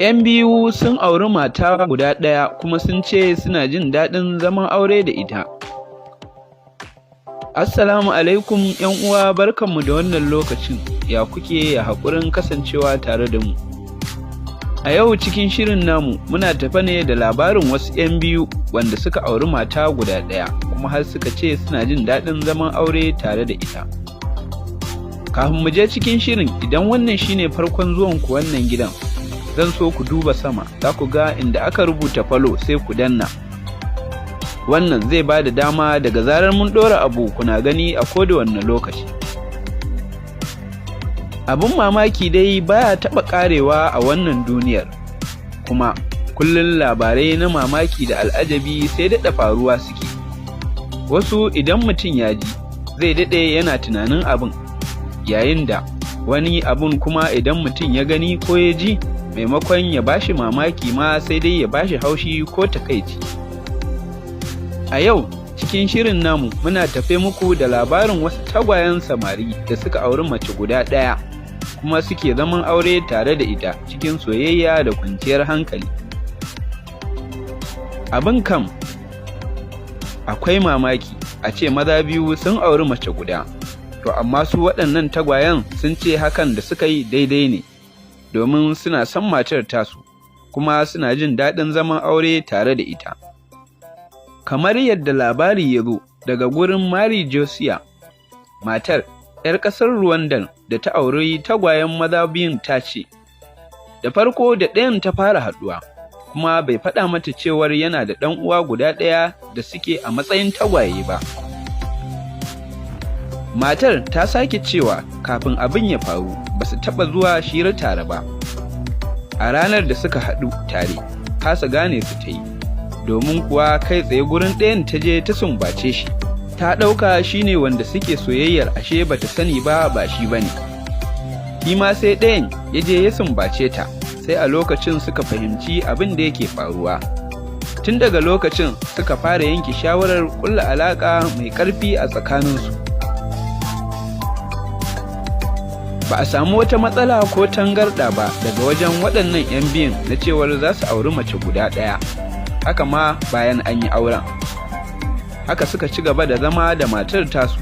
'Yan biyu sun auri mata guda ɗaya kuma sun ce suna jin daɗin zaman aure da ita. Assalamu alaikum 'yan uwa, barkanmu da wannan lokacin, ya kuke ya haƙurin kasancewa tare da mu. A yau cikin shirin namu muna tafe ne da labarin wasu 'yan biyu wanda suka auri mata guda ɗaya kuma har suka ce suna jin daɗin zaman aure tare da ita. Kafin mu je cikin shirin, idan wannan shine farkon zuwanku wannan gidan, zan so ku duba sama, za ku ga inda aka rubuta follow sai ku danna. Wannan zai ba da dama daga zarar mun ɗora abu kuna gani a kowane lokaci. Abin mamaki dai baya taɓa ƙarewa a wannan duniyar, kuma kullum labarai na mamaki da al'ajabi sai daɗa faruwa suke. Wasu idan mutum ya ji, zai daɗe yana tunanin abin, yayin da wani abin kuma idan mutum ya gani ko ya ji, maimakon ya bashi mamaki ma sai dai ya bashi haushi ko takaici. A yau cikin shirin namu muna tafe muku da labarin wasu tagwayen samari da suka auri mace guda ɗaya kuma suke zaman aure tare da ita cikin soyayya da kwanciyar hankali. Abin kam akwai mamaki a ce maza biyu sun auri mace guda, to amma su waɗannan tagwayen sun ce hakan da suka yi daidai ne, domin suna son matar tasu kuma suna jin daɗin zaman aure tare da ita. Kamar yadda labari ya zo daga gurin Mary Josiah, matar 'yar ƙasar Rwanda da ta auri tagwayen maza biyun, ta ce, da farko da ɗayan ta fara haɗuwa, kuma bai faɗa mata cewar yana da ɗan uwa guda ɗaya da suke a matsayin tagwaye ba. Matar ta sake cewa kafin abin ya faru ba su taɓa zuwa shira tare ba. A ranar da suka haɗu tare, kasa gane su ta yi, domin kuwa kai tsaye gurin ɗayan ta je ta sumbace shi. Ta ɗauka shi ne wanda suke soyayyar, ashe ba ta sani ba shi ba ne. Shi ma sai ɗayan ya je ya sumbace ta, sai a lokacin suka fahimci abin da yake faruwa. Tun daga lokacin suka fara yanke shawarar ƙulla alaƙa mai ƙarfi a tsakaninsu. Ba a samu wata matsala ko tangarɗa ba daga wajen waɗannan 'yan biyun na cewar za su auri mace guda ɗaya, haka ma bayan an yi auren. Haka suka ci gaba da zama da matar tasu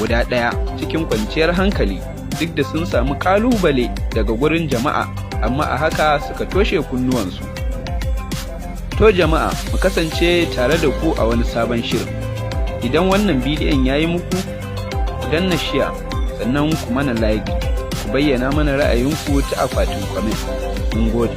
guda ɗaya cikin kwanciyar hankali, duk da sun samu ƙalubale daga gurin jama'a, amma a haka suka toshe kunnuwansu. To jama'a, mu kasance tare da ku a wani sabon shirin. Idan wannan bidiyon ya yi muku, ku danna share, sannan ku mana like. Ku bayyana mana ra'ayinku ta akwatin comment. Mun gode.